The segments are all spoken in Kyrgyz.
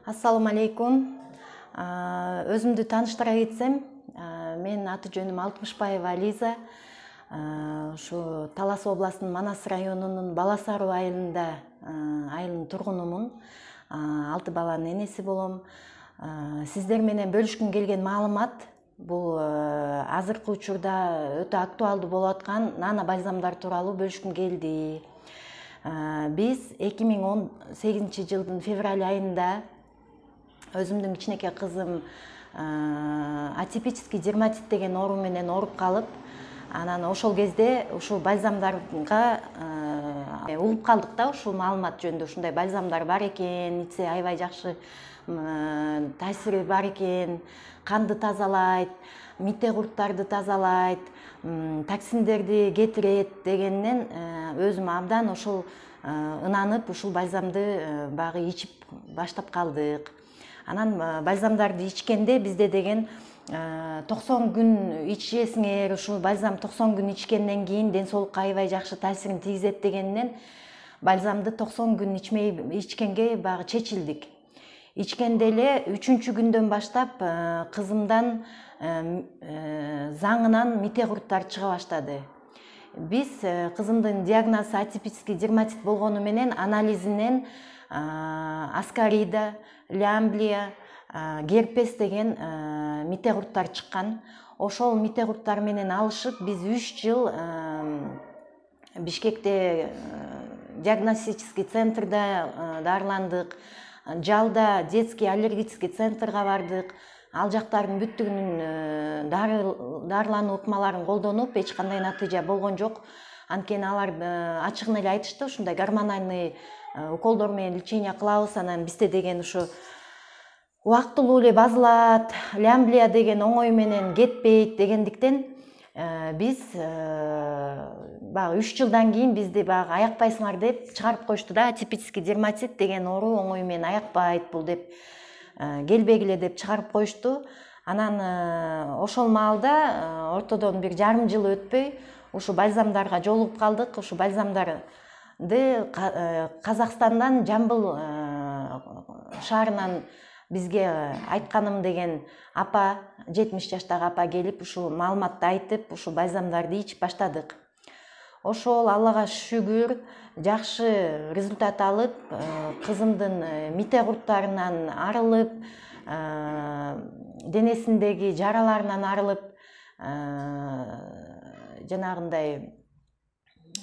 Ассаламу алейкум. Өзүмдү тааныштыра кетсем, менин аты жөнүм Алтымышбаева Лиза. Ушу Талас областынын Манас районунун Балас Аруу айылынын тургунумун. 6 баланын энеси болом. Сиздер менен бөлүшкүм келген маалымат бул азыркы учурда өтө актуалдуу болуп аткан нана бальзамдар тууралуу бөлүшкүм келди. Биз 2018 жылдын февраль айында өзүмдүн кичинекей кызым атипический дерматит деген оору менен ооруп калып, анан ошол кезде ушул бальзамдарга угуп калдык да, ушул маалымат жөнүндө ушундай бальзамдар бар экен, ичсе аябай жакшы таасири бар экен, канды тазалайт, мите курттарды тазалайт, токсиндерди кетирет дегенден өзүм абдан ошол ынанып ушул бальзамды багы ичип баштап калдык. Анан бальзамдарды ичкенде бизде деген 90 күн ичесиңер, ушул бальзам 90 күн ичкенден кийин ден соолукка аябай жакшы таасирин тийгизет дегенден бальзамды 90 күн ичкенге багы чечилдик. Ичкенде эле 3-чү күндөн баштап кызымдан заңынан мите курттар чыга баштады. Биз кызымдын диагнозу атипический дерматит болгону менен анализинен аскарида, лямблия, герпес деген мите курттар чыккан. Ошол мите курттар менен алышып биз 3 жыл Бишкекте диагностический центрда дарыландык. Жалда детский аллергический центрга бардык. Ал жактардын бүттүгүнүн дарылануу ыкмаларын колдонуп эч кандай натыйжа болгон жок. Анткени алар ачыгын эле айтышты, ушундай гормональный уколдор менен лечение кылабыз, анан бизде деген ушу убактылуу эле базылат, лямблия деген оңой менен кетпейт дегендиктен биз багы 3 жылдан кийин бизди багы аякпайсыңар деп чыгарып коюшту да. Атипический дерматит деген оору оңой менен аякпайт бул деп, келбегиле деп чыгарып коюшту. Анан ошол маалда ортодон бир жарым жыл өтпөй ушу бальзамдарга жолугуп калдык. Ушу бальзамдарды Казакстандан Жамбыл шаарынан бизге айтканым деген апа, 70 жаштагы апа келип ушул маалыматты айтып, ушул бальзамдарды ичип баштадык. Ошол Аллага шүгүр жакшы результат алып, кызымдын мите курттарынан арылып, денесиндеги жараларынан арылып, жанагындай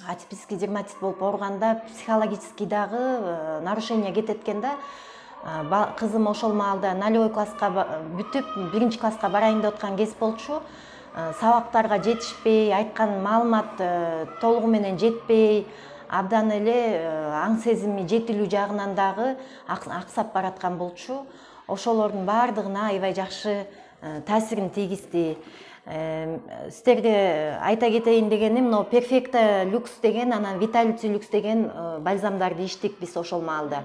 атипический дерматит болуп ооруганда психологический дагы нарушение кетет экен да. Кызым ошол маалда 0 класска бүтүп 1 класска барайын деп аткан кез болчу. Сабактарга жетишпей, айткан маалымат толугу менен жетпей, абдан эле аң сезими жетилүү жагынан дагы аксап бараткан болчу. Ошолордун баардыгына аябай жакшы таасирин тийгизди. Сиздерге айта кетейин дегеним, Perfecta Lux деген, анан Vitality Lux деген бальзамдарды иштик биз ошол маалда.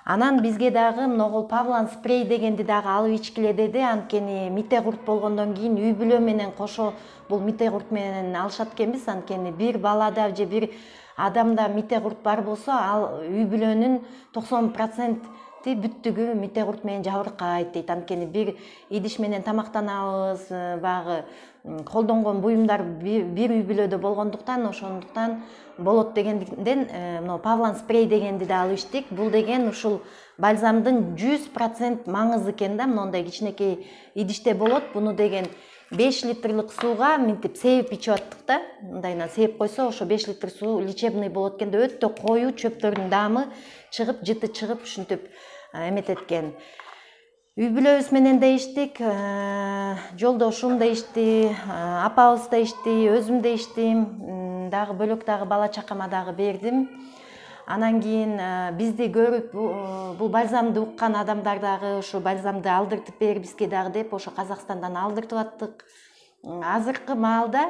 Анан бизге дагы могул Pavlan спрей дегенди дагы алып ичкиле деди. Анткени мите курт болгондон кийин үй бүлө менен кошо бул мите курт менен алышат экенбиз. Анткени бир балада же бир адамда мите курт бар болсо, ал үй бүлөнүн 90% бүттүгү мите курт менен жабыркайт дейт. Анткени бир идиш менен тамактанабыз, багы колдонгон буюмдар бир үй бүлөдө болгондуктан, ошондуктан болот дегенден Pavlan спрей дегенди да алып иштик. Бул деген ушул бальзамдын 100% маңызы экен да, мондай кичинекей идиште болот. Буну деген 5 литрлык сууга мынтип сеип ичип аттык да. Мындайынан сеип койсо, ошо 5 литр суу лечебный болот экен да, өтө коюу чөптөрдүн даамы чыгып, жыты чыгып, ушинтип эметет экен. Үй бүлөбүз менен да иштик, жолдошум да ичти, апабыз да ичти, өзүм да иштим, дагы бөлөк дагы бала чакама дагы бердим. Анан кийин бизди көрүп бул бальзамды уккан адамдар дагы ушу бальзамды алдыртып бер бизге дагы деп ошо Казакстандан алдыртып аттык. Азыркы маалда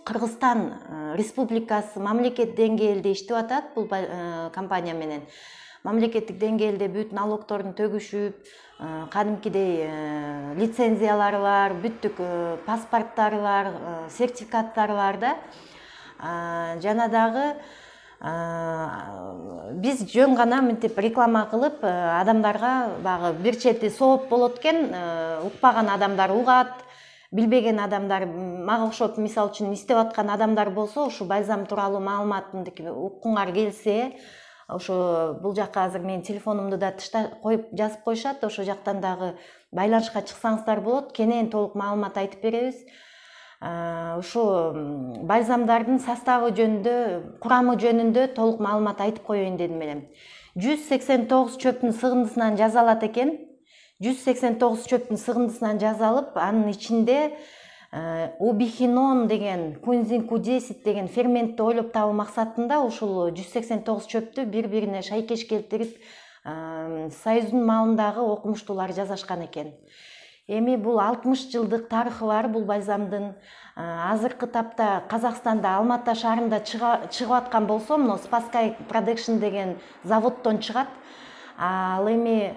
Кыргызстан Республикасы мамлекет деңгээлде иштеп атат бул компания менен. Мамлекеттик деңгээлде бүт налогторун төгүшүп, кадимкидей лицензиялары бар, бүттүк паспорттары бар, сертификаттары бар да. Жана дагы биз жөн гана мынтип реклама кылып адамдарга баягы бир чети сооп болот экен, укпаган адамдар угат, билбеген адамдар мага окшоп мисалы үчүн издеп аткан адамдар болсо ушу бальзам тууралуу маалыматымды уккуңар келсе, ошо бул жакка азыр менин телефонумду да коюп жазып коюшат, ошол жактан дагы байланышка чыксаңыздар болот, кенен толук маалымат айтып беребиз. Ушу бальзамдардын составы жөнүндө, курамы жөнүндө толук маалымат айтып коеюн дедим элем. 189 чөптүн сыгындысынан жасалат экен. 189 чөптүн сыгындысынан жасалып, анын ичинде убихинон деген, кунзин Q10 деген ферментти ойлоп табуу максатында ушул 189 чөптү бири-бирине шайкеш келтирип, Союздун маалындагы окумуштуулар жасашкан экен. Эми бул 60 жылдык тарыхы бар бул бальзамдын. Азыркы тапта Казакстанда Алматы шаарында чыгып аткан болсо, мына Спасскай Production деген заводдон чыгат. Ал эми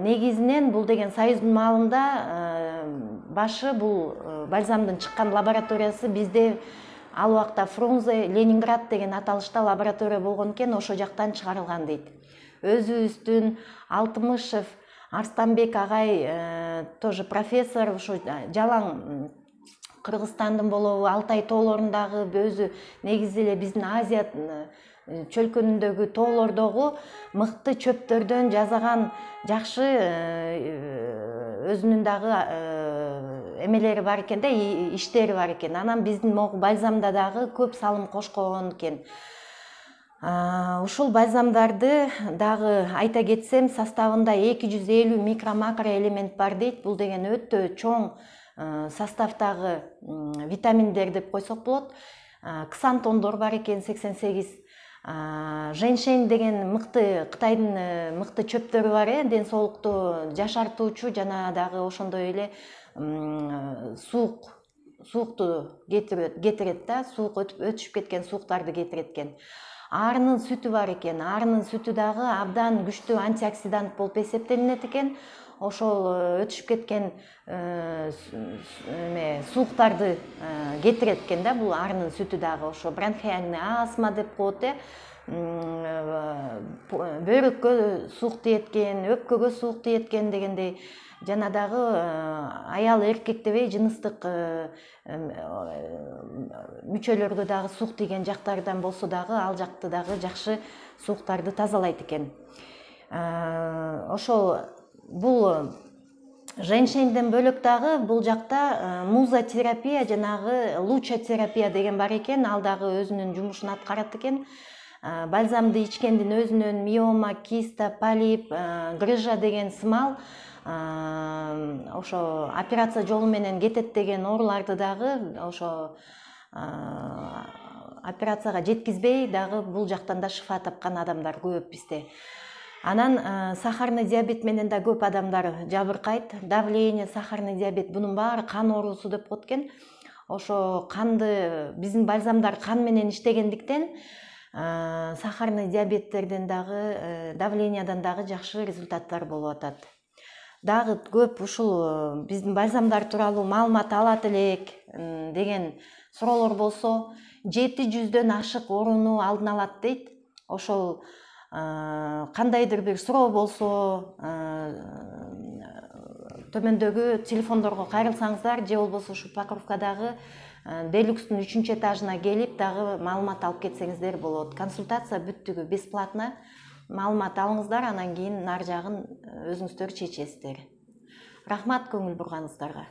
негизинен бул деген Союздун маалында башы бул бальзамдын чыккан лабораториясы бизде ал убакта Фрунзе, Ленинград деген аталышта лаборатория болгон экен, ошо жактан чыгарылган дейт. Өзүбүздүн Алтымышев Арстанбек агай тоже профессор, ошо жалаң Кыргызстандын болобу, Алтай тоолорундагы өзү негизи эле биздин Азия чөлкөнүндөгү тоолордогу мыкты чөптөрдөн жасаган жакшы өзүнүн дагы эмелери бар экен да, иштери бар экен. Анан биздин могу бальзамда дагы көп салым кошкон экен. Ушул бальзамдарды дагы айта кетсем, составында 250 микро-макро элемент бар дейт. Бул деген өтө чоң составдагы витаминдер деп койсок болот. Ксантондор бар экен 88. Женьшень деген мыкты Кытайдын мыкты чөптөрү бар, ден соолукту жашартуучу, жана дагы ошондой эле суукту кетирет да, суук өтүшүп кеткен сууктарды кетирет экен. Арынын сүтү бар экен. Арынын сүтү дагы абдан күчтүү антиоксидант болуп эсептелинет экен. Ошол өтүшүп кеткен сууктарды кетирет экен да, бул арынын сүтү дагы. Ошо бронхиальный астма деп коет, бөйрөккө суук тиеткен, өпкөгө суук тиеткен дегендей, жана дагы аял эркек дебей жыныстык мүчөлөргө дагы суук тийген жактардан болсо дагы ал жакты дагы жакшы сууктарды тазалайт экен. Ошол бул женьшенден бөлөк дагы бул жакта музотерапия жанагы лучотерапия деген бар экен. Ал дагы өзүнүн жумушун аткарат экен. Бальзамды ичкендин өзүнөн миома, киста, полип, грыжа деген сымал ошо операция жолу менен кетет деген ооруларды дагы ошо операцияга жеткизбей дагы бул жактан да шифа тапкан адамдар көп бизде. Анан сахарный диабет менен да көп адамдар жабыркайт. Давление, сахарный диабет, бунун баары кан оорусу деп коет экен. Ошо канды биздин бальзамдар кан менен иштегендиктен сахарный диабеттерден дагы, давлениядан дагы жакшы результаттар болуп атат. Дагы көп ушул биздин бальзамдар тууралуу маалымат алат элек деген суроолор болсо, 700дөн ашык орууну алдын алат дейт. Ошол кандайдыр бир суроо болсо, төмөндөгү телефондорго кайрылсаңыздар, же болбосо ушу Покровкадагы Делюкстун 3-этажына келип дагы маалымат алып кетсеңиздер болот. Консультация бүттүгү бесплатно. Маалымат алыңыздар, анан кийин нар жагын өзүңүздөр чечесиздер. Рахмат көңүл бурганыңыздарга.